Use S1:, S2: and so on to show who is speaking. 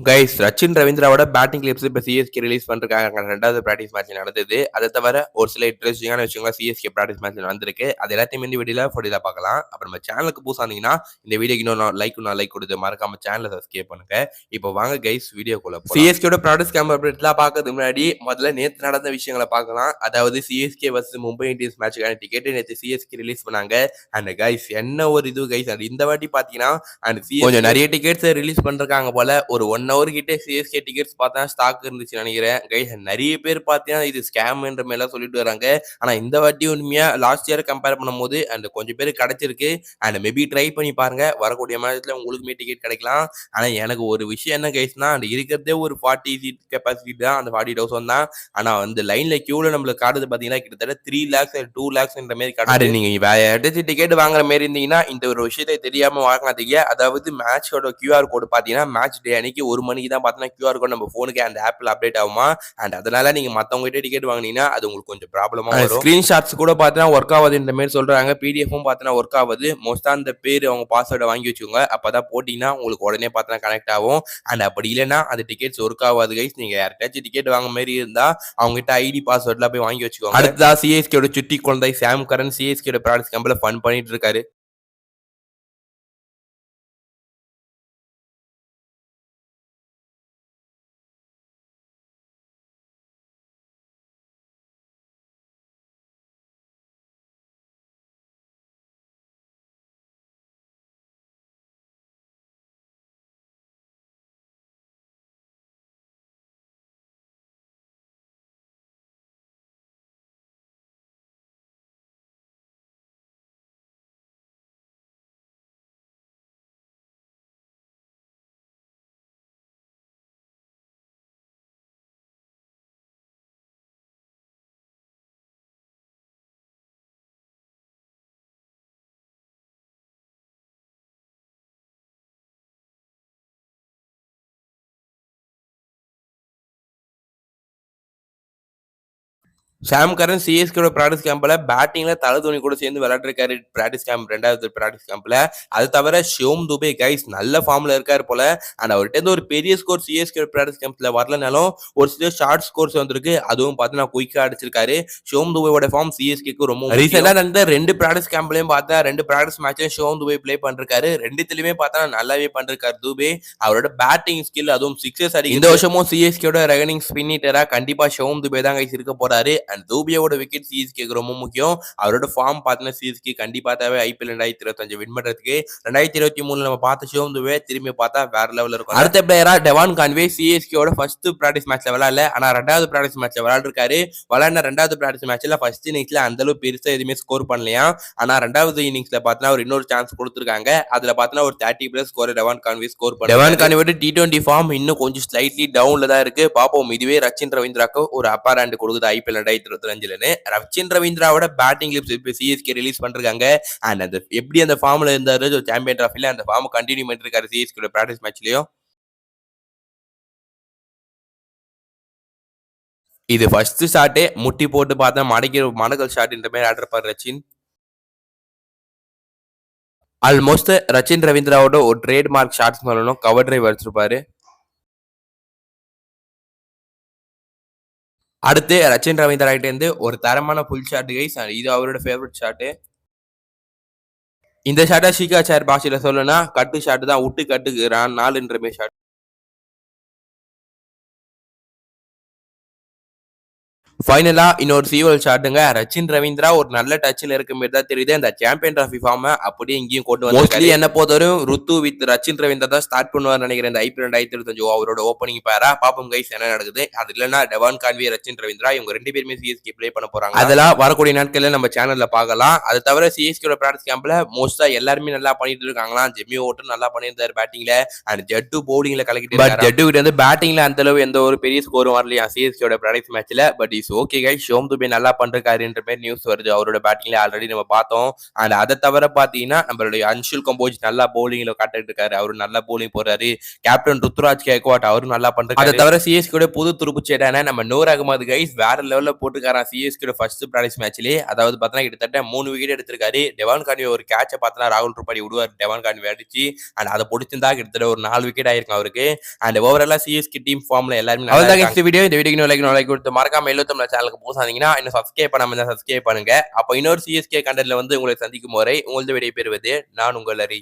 S1: Guys Rachin ரவீந்திராவோட batting clips இப்போ CSK release பண்ணிருக்காங்க. ரெண்டாவது பிராக்டிஸ் மேட்ச் நடந்தது. அதை தவிர ஒரு சில இன்ட்ரெஸ்டிங்கான விஷயங்கள் சிஎஸ்கே பிராக்டிஸ் மேட்ச் நடந்திருக்கு. அது எல்லாத்தையும் இந்த வீடியோல ஃபுல்லாக பார்க்கலாம். அப்புறம் நம்ம சேனலுக்கு புதுசாக இருந்தீங்கன்னா இந்த வீடியோக்கு இன்னும் லைக் கொடுத்து மறக்காம சேனலை சப்ஸ்கிரைப் பண்ணுங்க. இப்போ வாங்க கைஸ் வீடியோக்குள்ள சிஎஸ்கேயோட பிராக்டிஸ் கேம்ப் அப்டேட்லாம் பார்க்கறதுக்கு முன்னாடி முதல்ல நேற்று நடந்த விஷயங்களை பார்க்கலாம். அதாவது சிஎஸ்கே வர்சஸ் மும்பை இந்தியன்ஸ் மேட்சுக்கான டிக்கெட் நேற்று சிஎஸ்கே ரிலீஸ் பண்ணாங்க. அண்ட் கைஸ் என்ன ஒரு இது கைஸ், அது இந்த வாட்டி பார்த்தீங்கன்னா அண்ட் கொஞ்சம் நிறைய டிக்கெட்ஸ் ரிலீஸ் பண்ணிருக்காங்க போல. ஒரு 1 hour கிட்டே சிஎஸ்கே டிக்கெட்ஸ் பார்த்தா ஸ்டாக் இருந்துச்சு நினைக்கிறேன். கைஸ் நிறைய பேர் பார்த்தீங்கன்னா இது ஸ்கேம்ன்ற மாதிரிலாம் சொல்லிட்டு வராங்க. ஆனா இந்த வாட்டி உண்மையா லாஸ்ட் இயர் கம்பேர் பண்ணும்போது அண்ட் கொஞ்சம் பேர் கிடைச்சிருக்கு. அண்ட் மேபி ட்ரை பண்ணி பாருங்க, வரக்கூடிய மேட்ச்ல உங்களுக்குமே டிக்கெட் கிடைக்கலாம். ஆனா எனக்கு ஒரு விஷயம் என்ன கைஸ்னா, அந்த இருக்கிறதே ஒரு 40 சீட் கெப்பாசிட்டி தான், அந்த 40,000 தான். ஆனா வந்து லைன்ல கியூல நம்மளுக்கு காட்டுது பாத்தீங்கன்னா கிட்டத்தட்ட 3 lakhs 2 lakhsன்ற மாதிரி காட்டுது. நீங்க வேற யார்ட்டாச்சும் டிக்கெட் வாங்குற மாதிரி இருந்தீங்கன்னா இந்த ஒரு விஷயத்தை தெரியாம வாங்காதீங்க. அதாவது மேட்சோட கியூஆர் கோடு பாத்தீங்கன்னா மேட்ச் டே அன்னைக்கு 1 மணிக்கு தான் பார்த்தீங்கன்னா கியூஆர் கோட் நம்ம ஃபோனுக்கு அந்த ஆப்ல அப்டேட் ஆகுமா. அண்ட் அதனால நீங்க மத்தவங்க கிட்ட டிக்கெட் வாங்கினீங்கன்னா அது உங்களுக்கு கொஞ்சம் ப்ராப்ளமா வரும். ஸ்கிரீன்ஷாட்ஸ் கூட பார்த்தீங்கன்னா ஒர்க் ஆகுது இந்த மாதிரி சொல்றாங்க. பிடிஎஃப்பும் பார்த்தீங்கன்னா ஒர்க் ஆகுது. மோஸ்டா அந்த பேர் அவங்க பாஸ்வேர்டை வாங்கி வச்சுக்கோங்க. அப்பதான் போட்டீங்கன்னா உங்களுக்கு உடனே பார்த்தீங்கன்னா கனெக்ட் ஆகும். அண்ட் அப்படி இல்லைன்னா அந்த டிக்கெட்ஸ் ஒர்க் ஆகாது கைஸ். நீங்க யார்ட்டாச்சும் டிக்கெட் வாங்க மாதிரி இருந்தா அவங்க கிட்ட ஐடி பாஸ்வேர்ட்லாம் போய் வாங்கி வச்சுக்கோங்க. அடுத்ததா சிஎஸ்கேயோட சுட்டி குழந்தை சாம் கரன் சிஎஸ்கேயோட ப்ராக்டிஸ் கேம்ப்ல ஃபன் பண்ணிட்டு இருக்காரு. சாம் கரன் சிஎஸ்கேட பிராக்டிஸ் கேம்ப்ல பேட்டிங்ல தலை தோனி கூட சேர்ந்து விளையாடுறாரு. பிராக்டிஸ் கேம்ப் ரெண்டாவது பிராக்டிஸ் கேம்ப்ல. அது தவிர ஷிவம் துபே கைஸ் நல்ல ஃபார்ம்ல இருக்காரு போல. அண்ட் அவர்கிட்ட ஒரு பெரிய ஸ்கோர் சிஎஸ்கே பிராக்டிஸ் கேம்ப்ல வரலனாலும் ஒரு சில ஷார்ட் ஸ்கோர்ஸ் வந்திருக்கு. அதுவும் பார்த்தீங்கன்னா குயிக்கா அடிச்சிருக்காரு. ஷிவம் துபேயோட ஃபார்ம் சிஎஸ்கேக்கு ரொம்ப ரீசெண்டா நடந்த 2 பிராக்டிஸ் கேம்ப்லயும் பார்த்தா 2 பிராக்டிஸ் மேட்ச்லயும் ஷிவம் துபே பிளே பண்ணிருக்காரு. ரெண்டுத்திலுமே பார்த்தா நல்லாவே பண்ணிருக்காரு துபே. அவரோட பேட்டிங் ஸ்கில் அதுவும் சிக்ஸஸ் அடி இந்த வருஷமும் சிஎஸ்கேட ரெகனிங் ஸ்பின் ஹிட்டரா கண்டிப்பா ஷிவம் துபே தான் கைஸ் இருக்க போறாரு. அண்ட் தூபியோட விக்கெட் சிஎஸ்கேக்கு ரொம்ப முக்கியம். அவரோட ஃபார்ம் பார்த்தீங்கன்னா சிஎஸ்கே கண்டிப்பா தேவை. ஐபிஎல் 2025 வின் பண்றதுக்கு 2023 நம்ம பார்த்த ஷிவம் துபே திரும்பி பார்த்தா வேற லெவல்ல இருக்கும். அடுத்த பிளேயரா டெவான் கான்வே சிஎஸ்கேயோட ஃபர்ஸ்ட் பிராக்டிஸ் மேட்ச்ல விளையாடல. ஆனா ரெண்டாவது பிராக்டிஸ் மேட்ச்ல விளையாடுறாரு. விளையாடின ரெண்டாவது பிராக்டிஸ் மேட்ச்ல ஃபர்ஸ்ட் இன்னிங்ஸ்ல அந்த அளவு பெருசா எதுவுமே ஸ்கோர் பண்ணலையா. ஆனா ரெண்டாவது இன்னிங்ஸ்ல பார்த்தா ஒரு இன்னொரு சான்ஸ் கொடுத்துருக்காங்க. அதுல பார்த்தா ஒரு 30+ ஸ்கோர் டெவான் கான்வே ஸ்கோர் பண்ண. டெவான் கான்வேயோட T20 ஃபார்ம் இன்னும் கொஞ்சம் ஸ்லைட்லி டவுன்ல தான் இருக்கு. பாப்போம் இதுவே ரச்சின் ரவீந்திராக்கு ஒரு அப்பர் ஹேண்ட் கொடுக்குது ஐபிஎல் 2025. ரச்சின் ரவீந்திராவோட பேட்டிங் கிளிப்ஸ் இப்போ சிஎஸ்கே ரிலீஸ் பண்றாங்க. அண்ட் அந்த எப்படி அந்த ஃபார்ம்ல இருந்தாரு சாம்பியன் டிராஃபில அந்த ஃபார்ம் கண்டினியூ பண்ணிட்டு இருக்காரு சிஎஸ்கே பிராக்டிஸ் மேட்ச்லயும். இது ஃபர்ஸ்ட் ஷாட்டே முட்டி போட்டு பார்த்தா மடக்கல் ஷாட்ன்ற மாதிரி ஆடுறாரு ரச்சின். ஆல்மோஸ்ட் ரச்சின் ரவீந்திராவோட ஒரு ட்ரேட் மார்க் ஷாட்ஸ் சொல்லணும், கவர் டிரைவ் வச்சிருப்பாரு. அடுத்து ரச்சின் ரவீந்திரா கிட்ட இருந்து ஒரு தரமான புல் ஷாட் கைஸ். இது அவரோட ஃபேவரட் ஷாட். இந்த ஷாட்டை ஷீகாச்சார் பாஷையில சொல்லணும்னா கட்டு ஷாட் தான், விட்டு கட்டுக்கு 4ன்ற மாதிரி ஷாட். ஃபைனலா இன்னொரு சீவல் ஷாட்டுங்க. ரச்சின் ரவீந்திரா ஒரு நல்ல டச்சில் இருக்க மாதிரி தான் தெரியுது. அந்த சாம்பியன் டிராஃபி ஃபார்மை அப்படியே இங்கேயும் கொண்டு வந்து என்ன போதவரும் ருத்து வித் ரச்சின் ரவீந்திரா தான் ஸ்டார்ட் பண்ணுவார் நினைக்கிறேன். இந்த ஐபிஎல் 2025 அவரோட ஓப்பனிங் பேரா பாப்போம் கைஸ் என்ன நடக்குது. அது இல்லைன்னா டெவான் கான்வே ரச்சின் ரவீந்திரா இவங்க 2 பேருமே சிஎஸ்கே பிளே பண்ண போறாங்க. அதெல்லாம் வரக்கூடிய நாட்கள்ல நம்ம சேனல்ல பார்க்கலாம். அது தவிர சிஎஸ்கே பிராக்டிஸ் கேம்ப்ல மோஸ்டா எல்லாருமே நல்லா பண்ணிட்டு இருக்காங்களா. ஜெமி ஓட்டும் நல்லா பண்ணியிருந்தாரு பேட்டிங்ல. அண்ட் ஜட்டு பவுலிங்ல கலக்கிட்டு. பட் ஜட்டு கிட்ட வந்து பேட்டிங்ல அந்த அளவு எந்த ஒரு பெரிய ஸ்கோரும் வரலையா சிஎஸ்கே பிராக்டிஸ் மேட்ச்ல. But it's okay guys, Shivam Dube நல்லா பண்றாருன்ற மாதிரி நியூஸ் வருது. அவரோட பேட்டிங்ல ஆல்ரெடி நம்ம பார்த்தோம். அண்ட் அதை தவிர பாத்தீங்கன்னா நம்மளுடைய அன்ஷுல் கம்போஜ் நல்லா போலிங்ல காட்டிட்டு இருக்காரு. அவரு நல்லா போலிங் போறாரு. கேப்டன் ருத்துராஜ் கேக்வாட் அவரும் நல்லா பண்றாரு. அதை தவிர சிஎஸ்கே புது துருப்புச்சேடான நம்ம நூர் அகமது கைஸ் வேற லெவல்ல போட்டுக்காரான் சிஎஸ்கே ஃபர்ஸ்ட் பிராக்டிஸ் மேட்ச்லயே. அதாவது பார்த்தா கிட்டத்தட்ட 3 விக்கெட் எடுத்திருக்காரு. டெவான் கான்வே ஒரு கேட்ச பார்த்தா ராகுல் திரிபாடி விடுவார். டெவான் கான்வே அடிச்சு அண்ட் அதை பிடிச்சிருந்தா கிட்டத்தட்ட ஒரு 4 விக்கெட் ஆயிருக்கும் அவருக்கு. அண்ட் ஓவராலா சிஎஸ்கே டீம் ஃபார்ம்ல எல்லாரும் இந்த வீடியோ லைக் கொடுத்து மறக்காம எல்லோரும் சேனலுக்கு போசாதீங்கன்னா இன்னும் சப்ஸ்கிரைப் பண்ணாம இருந்தா சப்ஸ்கிரைப் பண்ணுங்க. அப்போ இன்னொரு சிஎஸ்கே கண்டென்ட்ல வந்து உங்களை சந்திக்கும் வரை உங்களது விடை பெறுவது நான் உங்கள் ஹரி.